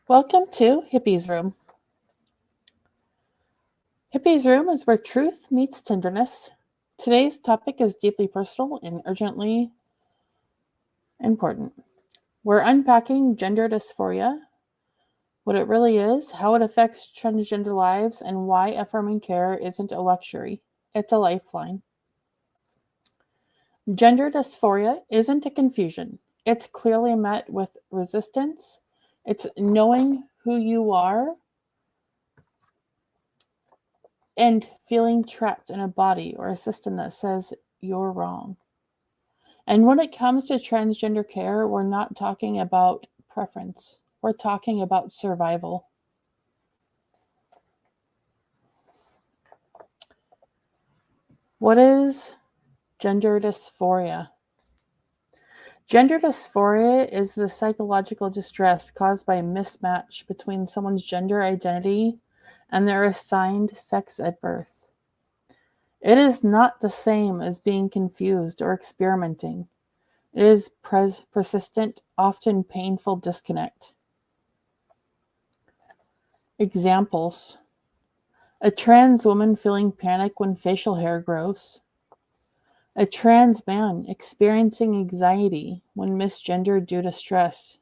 Welcome to Hippies Room. Hippies Room is where truth meets tenderness. Today's topic is deeply personal and urgently important. We're unpacking gender dysphoria, what it really is, how it affects transgender lives, and why affirming care isn't a luxury, it's a lifeline. Gender dysphoria isn't a confusion. It's clearly met with resistance. It's knowing who you are and feeling trapped in a body or a system that says you're wrong. And when it comes to transgender care, we're not talking about preference, we're talking about survival. What is gender dysphoria? Gender dysphoria is the psychological distress caused by a mismatch between someone's gender identity and their assigned sex at birth. It is not the same as being confused or experimenting. It is persistent, often painful disconnect. Examples: a trans woman feeling panic when facial hair grows, a trans man experiencing anxiety when misgendered due to stress,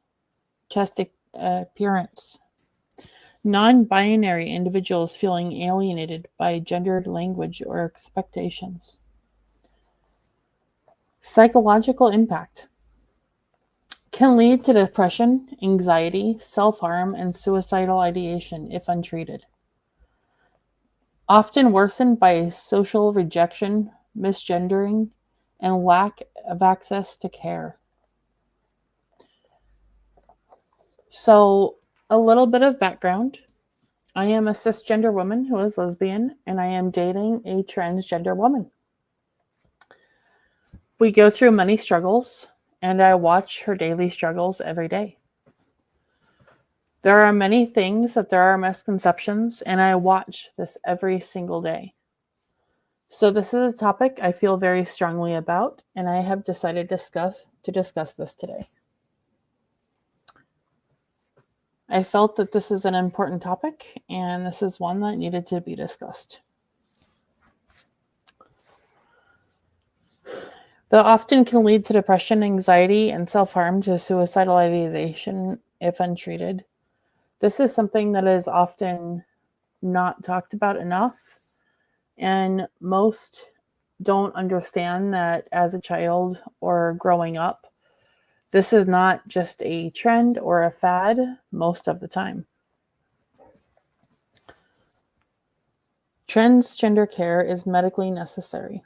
chest appearance, non binary individuals feeling alienated by gendered language or expectations. Psychological impact can lead to depression, anxiety, self harm, and suicidal ideation if untreated. Often worsened by social rejection, misgendering, and lack of access to care. So, a little bit of background. I am a cisgender woman who is lesbian, and I am dating a transgender woman. We go through many struggles, and I watch her daily struggles every day. There are many things that there are misconceptions, and I watch this every single day. So this is a topic I feel very strongly about, and I have decided to discuss this today. I felt that this is an important topic, and this is one that needed to be discussed. Though often can lead to depression, anxiety, and self-harm to suicidal ideation if untreated. This is something that is often not talked about enough, and most don't understand that as a child or growing up, this is not just a trend or a fad most of the time. Transgender care is medically necessary.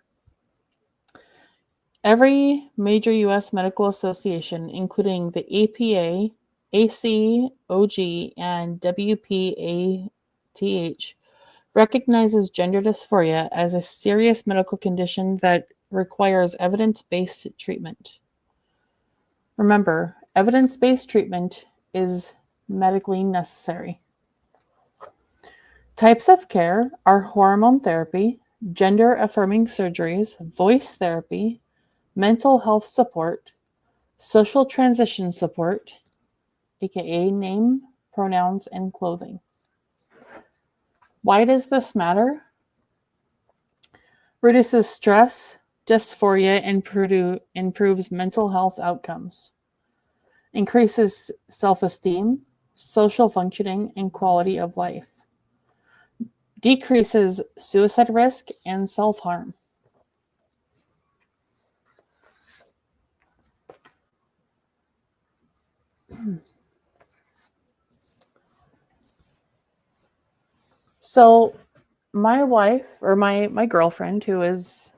Every major U.S. medical association, including the APA, ACOG, and WPATH, recognizes gender dysphoria as a serious medical condition that requires evidence-based treatment. Remember, evidence-based treatment is medically necessary. Types of care are hormone therapy, gender-affirming surgeries, voice therapy, mental health support, social transition support, aka name, pronouns, and clothing. Why does this matter? Reduces stress, dysphoria, and improves mental health outcomes. Increases self-esteem, social functioning, and quality of life. Decreases suicide risk and self-harm. So my wife, or my girlfriend, who is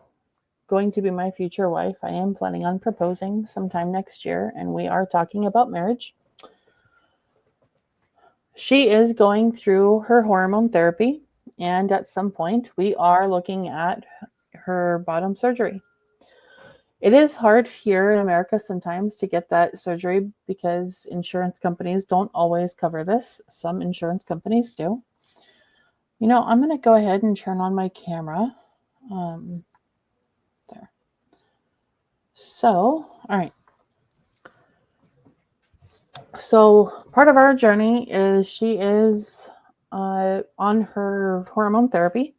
going to be my future wife, I am planning on proposing sometime next year, and we are talking about marriage. She is going through her hormone therapy, and at some point we are looking at her bottom surgery. It is hard here in America sometimes to get that surgery because insurance companies don't always cover this. Some insurance companies do. I'm going to go ahead and turn on my camera. There. So, all right. So part of our journey is she is on her hormone therapy.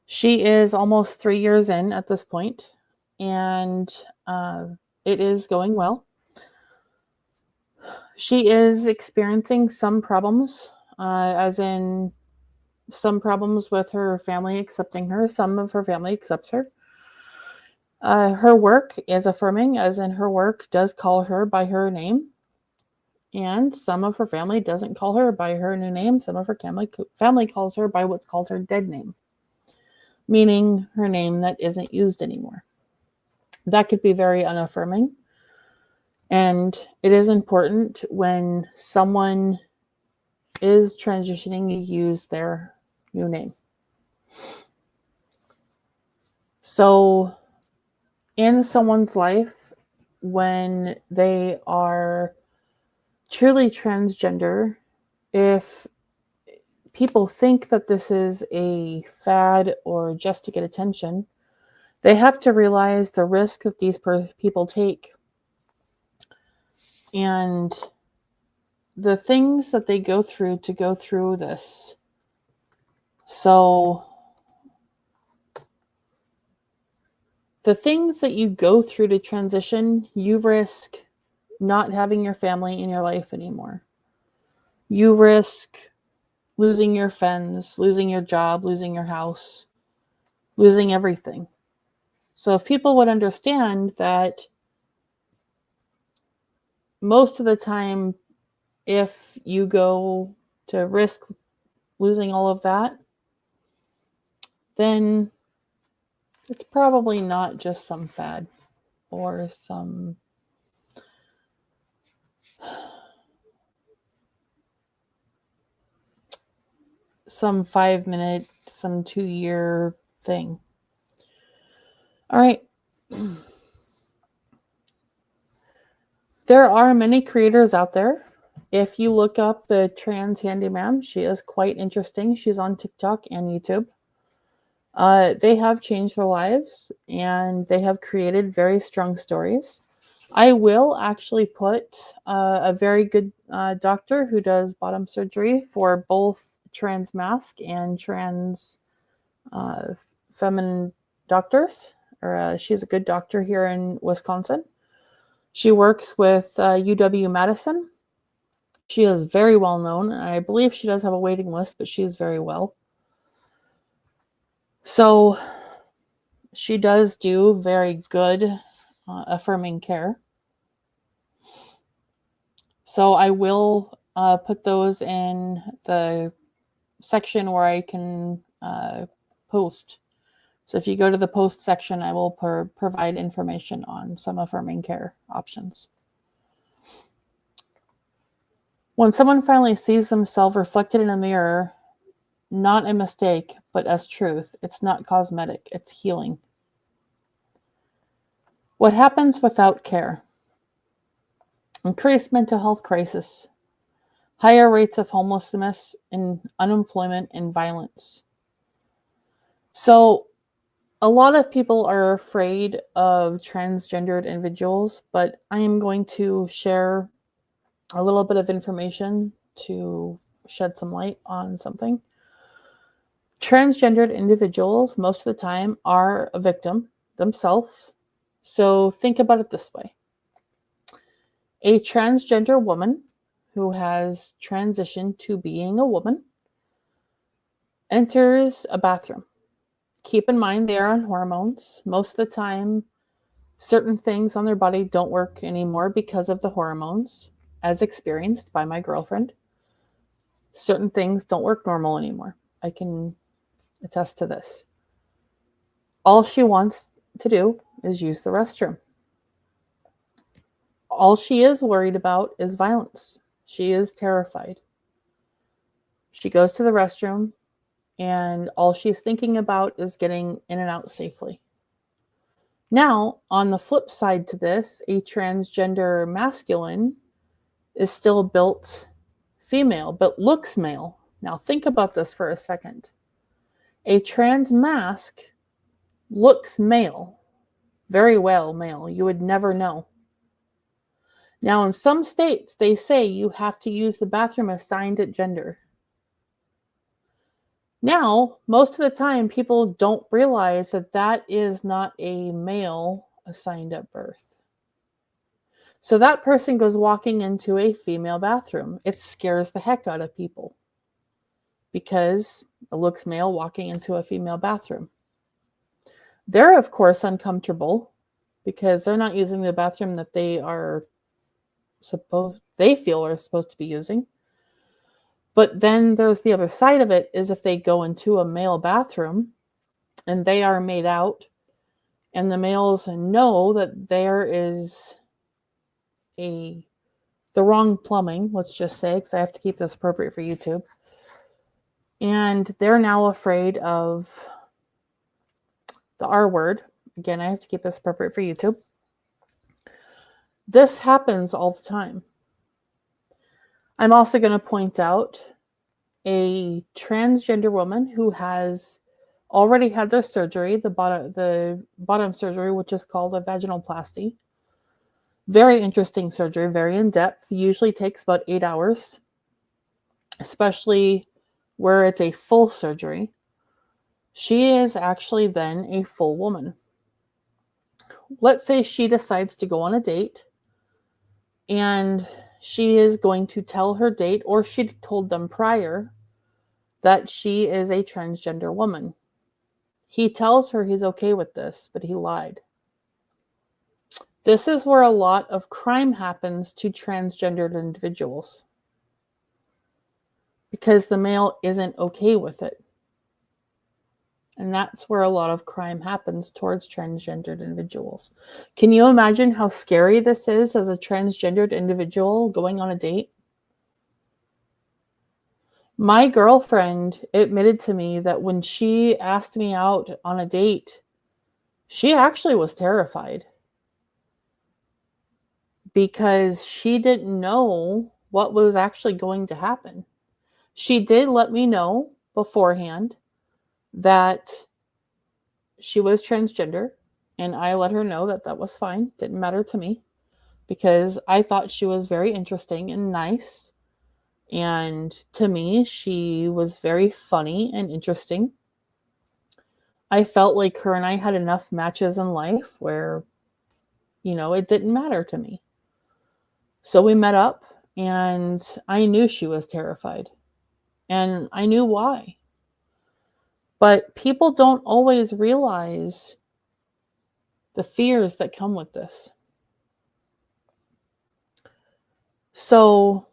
She is almost 3 years in at this point, and it is going well. She is experiencing some problems, as in some problems with her family accepting her. Some of her family accepts her. Her work is affirming, as in her work does call her by her name. And some of her family doesn't call her by her new name. Some of her family calls her by what's called her dead name, meaning her name that isn't used anymore. That could be very unaffirming. And it is important when someone is transitioning, you use their new name. So in someone's life, when they are truly transgender, if people think that this is a fad or just to get attention, they have to realize the risk that these people take and the things that they go through to go through this. So the things that you go through to transition, you risk not having your family in your life anymore. You risk losing your friends, losing your job, losing your house, losing everything. So if people would understand that most of the time, if you go to risk losing all of that, then it's probably not just some fad or some 5 minute, some 2 year thing. All right. There are many creators out there. If you look up the trans handyman, she is quite interesting. She's on TikTok and YouTube. They have changed their lives and they have created very strong stories. I will actually put a very good doctor who does bottom surgery for both trans masc and trans feminine doctors. She's a good doctor here in Wisconsin. She works with UW-Madison. She is very well known. I believe she does have a waiting list, but she is very well. So she does do very good affirming care. So I will put those in the section where I can post. So if you go to the post section, I will provide information on some affirming care options. When someone finally sees themselves reflected in a mirror, not a mistake, but as truth, it's not cosmetic, it's healing. What happens without care? Increased mental health crisis, higher rates of homelessness and unemployment and violence. So a lot of people are afraid of transgendered individuals, but I am going to share a little bit of information to shed some light on something. Transgendered individuals, most of the time, are a victim themselves. So think about it this way. A transgender woman who has transitioned to being a woman enters a bathroom. Keep in mind they are on hormones. Most of the time, certain things on their body don't work anymore because of the hormones, as experienced by my girlfriend. Certain things don't work normal anymore. I can attest to this. All she wants to do is use the restroom. All she is worried about is violence. She is terrified. She goes to the restroom, and all she's thinking about is getting in and out safely. Now, on the flip side to this, a transgender masculine is still built female, but looks male. Now, think about this for a second. A trans masc looks male, very well male. You would never know. Now, in some states, they say you have to use the bathroom assigned at gender. Now, most of the time, people don't realize that that is not a male assigned at birth. So that person goes walking into a female bathroom. It scares the heck out of people because it looks male walking into a female bathroom. They're, of course, uncomfortable because they're not using the bathroom that they feel are supposed to be using. But then there's the other side of it, is if they go into a male bathroom and they are made out, and the males know that there is the wrong plumbing, let's just say, because I have to keep this appropriate for YouTube. And they're now afraid of the R word. Again, I have to keep this appropriate for YouTube. This happens all the time. I'm also going to point out a transgender woman who has already had their surgery, the bottom surgery, which is called a vaginoplasty. Very interesting surgery, very in-depth. Usually takes about 8 hours, especially where it's a full surgery. She is actually then a full woman. Let's say she decides to go on a date, and she is going to tell her date, or she told them prior, that she is a transgender woman. He tells her he's okay with this, but he lied. This is where a lot of crime happens to transgendered individuals, because the male isn't okay with it. And that's where a lot of crime happens towards transgendered individuals. Can you imagine how scary this is as a transgendered individual going on a date? My girlfriend admitted to me that when she asked me out on a date, she actually was terrified because she didn't know what was actually going to happen. She did let me know beforehand that she was transgender, and I let her know that that was fine. Didn't matter to me because I thought she was very interesting and nice. And to me, she was very funny and interesting. I felt like her and I had enough matches in life where, it didn't matter to me. So we met up, and I knew she was terrified, and I knew why. But people don't always realize the fears that come with this. So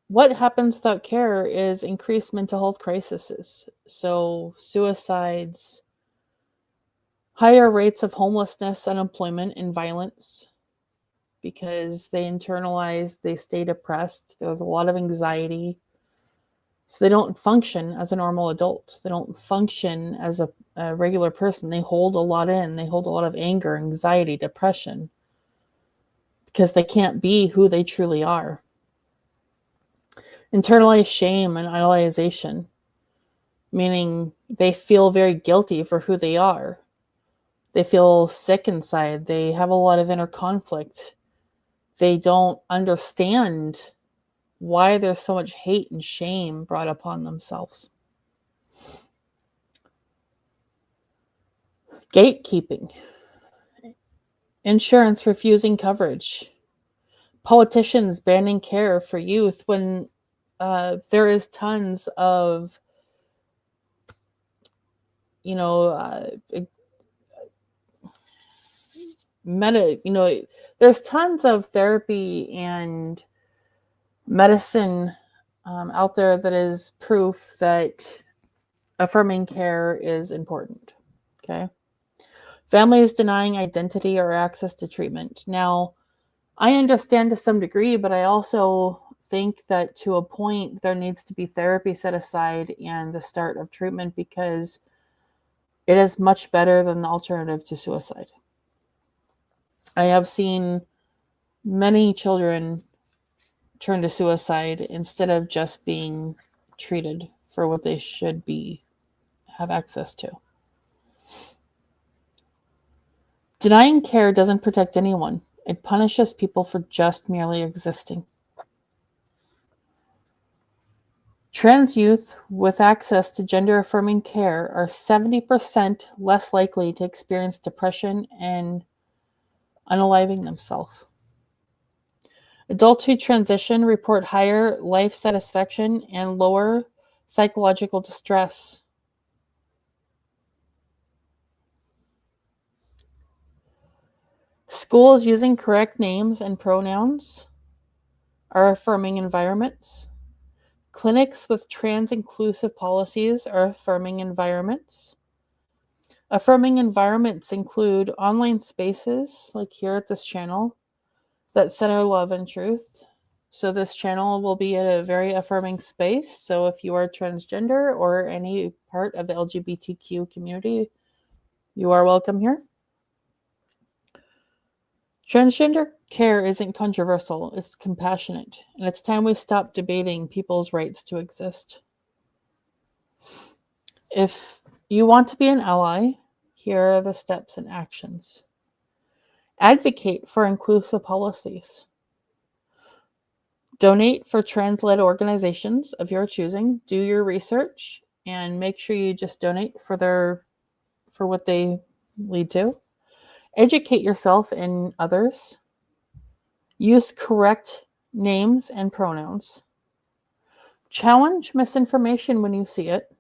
what happens without care is increased mental health crises. So suicides, higher rates of homelessness, unemployment, and violence, because they internalize, they stay depressed. There's a lot of anxiety. So they don't function as a normal adult. They don't function as a regular person. They hold a lot in. They hold a lot of anger, anxiety, depression, because they can't be who they truly are. Internalized shame and idolization, meaning they feel very guilty for who they are. They feel sick inside. They have a lot of inner conflict. They don't understand why there's so much hate and shame brought upon themselves. Gatekeeping. Insurance refusing coverage. Politicians banning care for youth when there is tons of, there's tons of therapy and medicine out there that is proof that affirming care is important. Okay. Families denying identity or access to treatment. Now, I understand to some degree, but I also think that to a point there needs to be therapy set aside and the start of treatment, because it is much better than the alternative to suicide. I have seen many children turn to suicide instead of just being treated for what they should have access to. Denying care doesn't protect anyone. It punishes people for just merely existing. Trans youth with access to gender-affirming care are 70% less likely to experience depression and unaliving themselves. Adults who transition report higher life satisfaction and lower psychological distress. Schools using correct names and pronouns are affirming environments. Clinics with trans-inclusive policies are affirming environments. Affirming environments include online spaces, like here at this channel, that center love and truth. So this channel will be a very affirming space. So if you are transgender or any part of the LGBTQ community, you are welcome here. Transgender care isn't controversial, it's compassionate, and it's time we stop debating people's rights to exist. If you want to be an ally, here are the steps and actions. Advocate for inclusive policies. Donate for trans-led organizations of your choosing. Do your research and make sure you just donate for what they lead to. Educate yourself and others. Use correct names and pronouns. Challenge misinformation when you see it.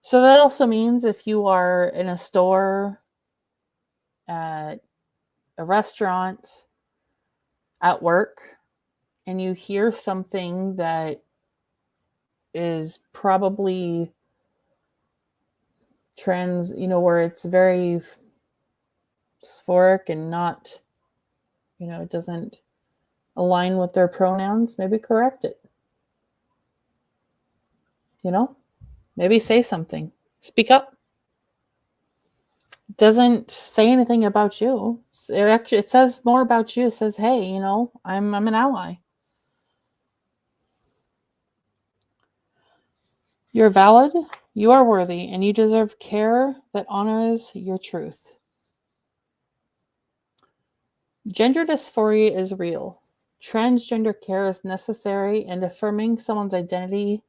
So that also means if you are in a store, at a restaurant, at work, and you hear something that is probably trans, where it's very dysphoric and not, it doesn't align with their pronouns, maybe correct it. Maybe say something. Speak up. It doesn't say anything about you. It says more about you. It says, hey, I'm an ally. You're valid, you are worthy, and you deserve care that honors your truth. Gender dysphoria is real. Transgender care is necessary, and affirming someone's identity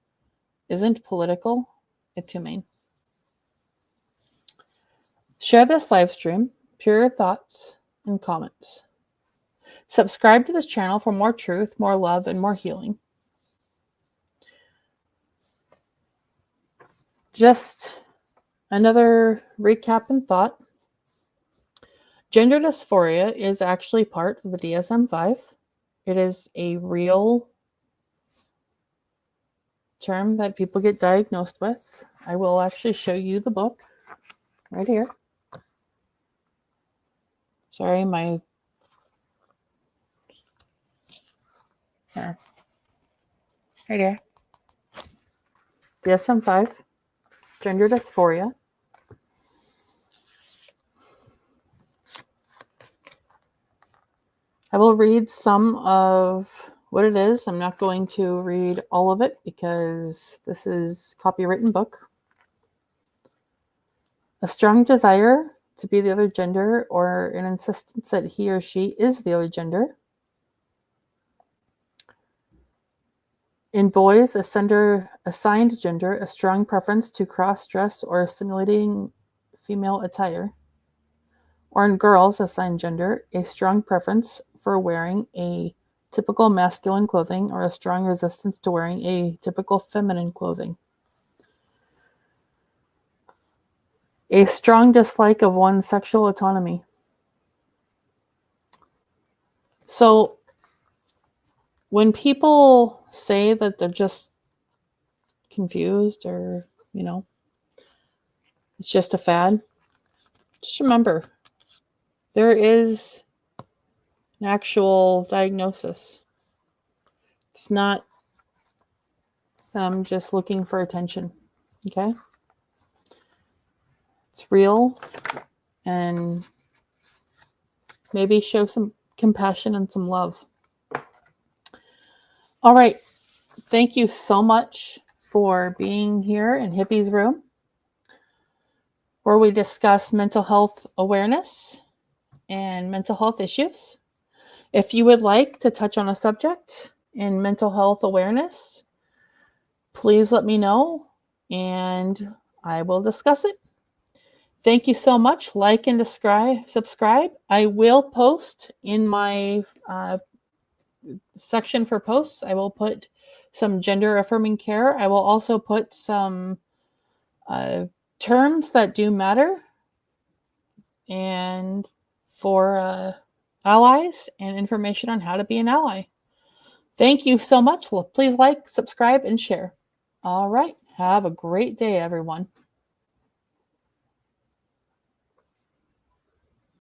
isn't political, it's humane. Share this live stream, share your thoughts and comments. Subscribe to this channel for more truth, more love, and more healing. Just another recap and thought. Gender dysphoria is actually part of the DSM-5. It is a real term that people get diagnosed with. I will actually show you the book right here. Sorry, my... Here. Right here. DSM-5, Gender Dysphoria. I will read some of what it is. I'm not going to read all of it because this is a copywritten book. A strong desire to be the other gender or an insistence that he or she is the other gender. In boys, assigned gender, a strong preference to cross-dress or simulating female attire. Or in girls, assigned gender, a strong preference for wearing a typical masculine clothing or a strong resistance to wearing a typical feminine clothing. A strong dislike of one's sexual autonomy. So when people say that they're just confused or, it's just a fad, just remember, there is an actual diagnosis. It's not them just looking for attention, okay? It's real, and maybe show some compassion and some love. All right. Thank you so much for being here in Hippies Room, where we discuss mental health awareness and mental health issues. If you would like to touch on a subject in mental health awareness, please let me know and I will discuss it. Thank you so much. Like and subscribe. I will post in my section for posts. I will put some gender affirming care. I will also put some terms that do matter and for allies and information on how to be an ally. Thank you so much. Please like, subscribe, and share. All right. Have a great day, everyone.